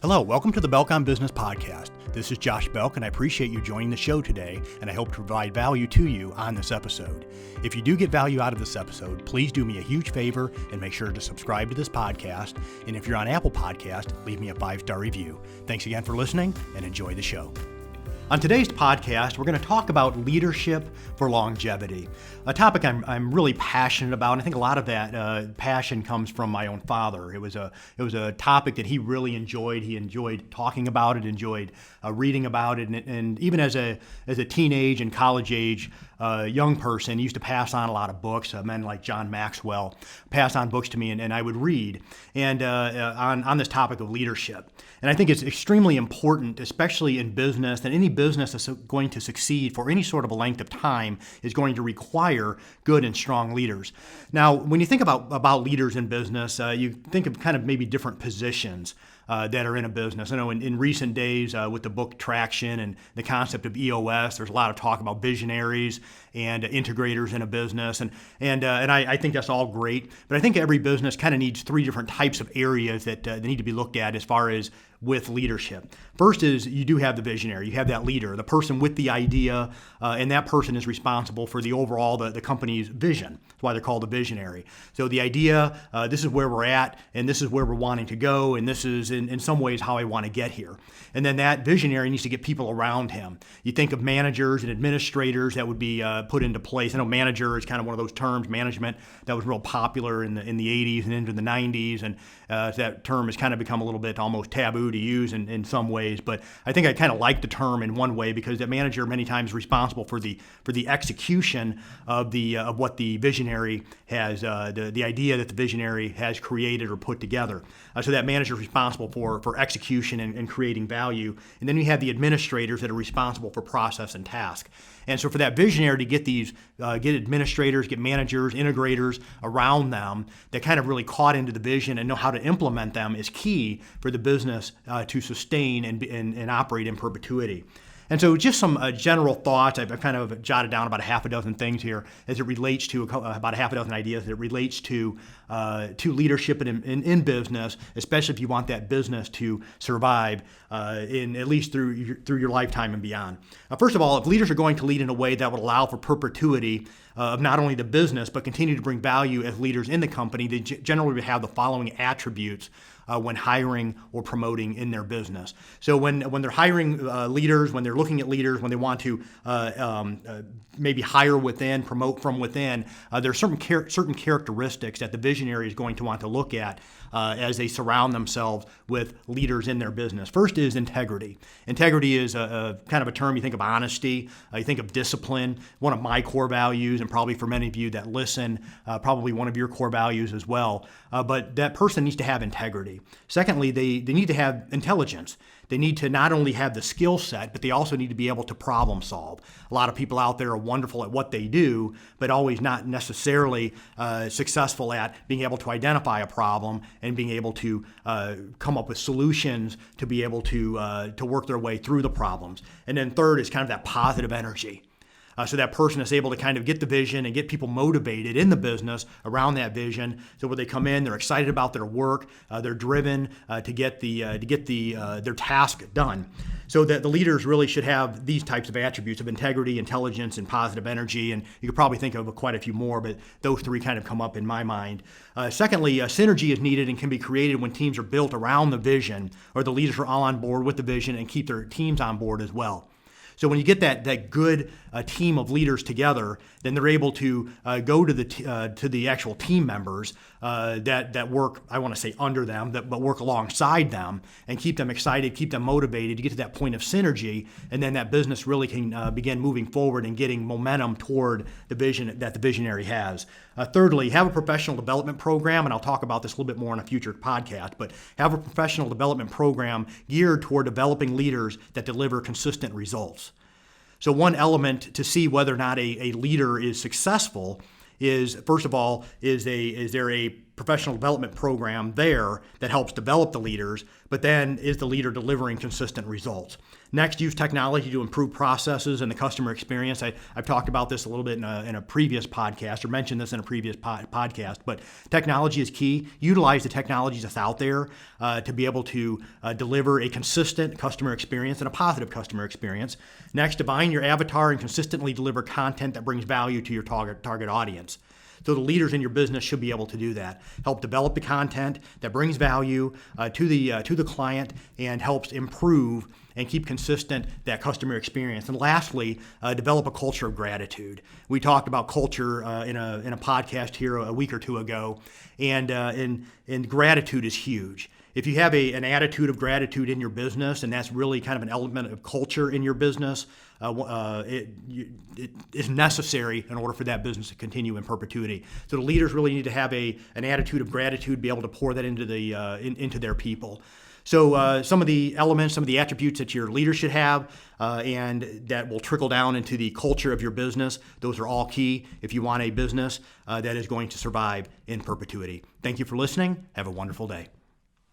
Hello, welcome to the Belk on Business podcast. This is Josh Belk, and I appreciate you joining the show today, and I hope to provide value to you on this episode. If you do get value out of this episode, please do me a huge favor and make sure to subscribe to this podcast. And if you're on Apple Podcast, leave me a 5-star review. Thanks again for listening, and enjoy the show. On today's podcast, we're going to talk about leadership for longevity, a topic I'm really passionate about. And I think a lot of that passion comes from my own father. It was a topic that he really enjoyed. He enjoyed talking about it, enjoyed reading about it, and even as a teenage and college age young person, he used to pass on a lot of books. Men like John Maxwell passed on books to me, and I would read and on this topic of leadership. And I think it's extremely important, especially in business, that any business that's going to succeed for any sort of a length of time is going to require good and strong leaders. Now, when you think about leaders in business, you think of kind of maybe different positions that are in a business. I know in recent days with the book Traction and the concept of EOS, there's a lot of talk about visionaries and integrators in a business, and I think that's all great. But I think every business kind of needs three different types of areas that need to be looked at as far as with leadership. First is you do have the visionary. You have that leader, the person with the idea, and that person is responsible for the overall, the company's vision. That's why they're called a visionary. So the idea, this is where we're at, and this is where we're wanting to go, and this is in some ways how I want to get here. And then that visionary needs to get people around him. You think of managers and administrators that would be put into place. I know manager is kind of one of those terms, management, that was real popular in the 80s and into the 90s, and that term has kind of become a little bit almost taboo to use in some ways. But I think I kind of like the term in one way because the manager many times is responsible for the execution of what the visionary has, the idea that the visionary has created or put together. So that manager is responsible for execution and creating value. And then you have the administrators that are responsible for process and task. And so for that visionary to get get administrators, get managers, integrators around them that kind of really caught into the vision and know how to implement them is key for the business to sustain and operate in perpetuity. And so just some general thoughts. I've kind of jotted down about a half a dozen things here as it relates to about a half a dozen ideas that it relates to leadership in business, especially if you want that business to survive in at least through your lifetime and beyond. First of all, if leaders are going to lead in a way that would allow for perpetuity of not only the business but continue to bring value as leaders in the company, they generally would have the following attributes when hiring or promoting in their business. So when they're hiring leaders, when they're looking at leaders, when they want to maybe hire within, promote from within, there are certain characteristics that the visionary is going to want to look at as they surround themselves with leaders in their business. First is integrity. Integrity is a kind of a term. You think of honesty, you think of discipline, one of my core values, and probably for many of you that listen, probably one of your core values as well. But that person needs to have integrity. Secondly, they need to have intelligence. They need to not only have the skill set, but they also need to be able to problem solve. A lot of people out there are wonderful at what they do, but always not necessarily successful at being able to identify a problem and being able to come up with solutions to be able to work their way through the problems. And then third is kind of that positive energy. So that person is able to kind of get the vision and get people motivated in the business around that vision. So when they come in, they're excited about their work, they're driven to get their task done. So that the leaders really should have these types of attributes of integrity, intelligence, and positive energy. And you could probably think of quite a few more, but those three kind of come up in my mind. Secondly, synergy is needed and can be created when teams are built around the vision, or the leaders are all on board with the vision and keep their teams on board as well. So when you get that good team of leaders together, then they're able to go to the actual team members that work, I want to say under them, but work alongside them and keep them excited, keep them motivated to get to that point of synergy, and then that business really can begin moving forward and getting momentum toward the vision that the visionary has. Thirdly, have a professional development program, and I'll talk about this a little bit more in a future podcast, but have a professional development program geared toward developing leaders that deliver consistent results. So one element to see whether or not a leader is successful is, first of all, is there a professional development program there that helps develop the leaders, but then is the leader delivering consistent results? Next, use technology to improve processes and the customer experience. I've talked about this a little bit in a previous podcast, or mentioned this in a previous podcast, but technology is key. Utilize the technologies that's out there to be able to deliver a consistent customer experience and a positive customer experience. Next, define your avatar and consistently deliver content that brings value to your target audience. So the leaders in your business should be able to do that. Help develop the content that brings value to the client and helps improve and keep consistent that customer experience. And lastly, develop a culture of gratitude. We talked about culture in a podcast here a week or two ago, and gratitude is huge. If you have an attitude of gratitude in your business, and that's really kind of an element of culture in your business, it is necessary in order for that business to continue in perpetuity. So the leaders really need to have an attitude of gratitude, be able to pour that into into their people. So some of the elements, some of the attributes that your leaders should have, and that will trickle down into the culture of your business, those are all key if you want a business that is going to survive in perpetuity. Thank you for listening. Have a wonderful day.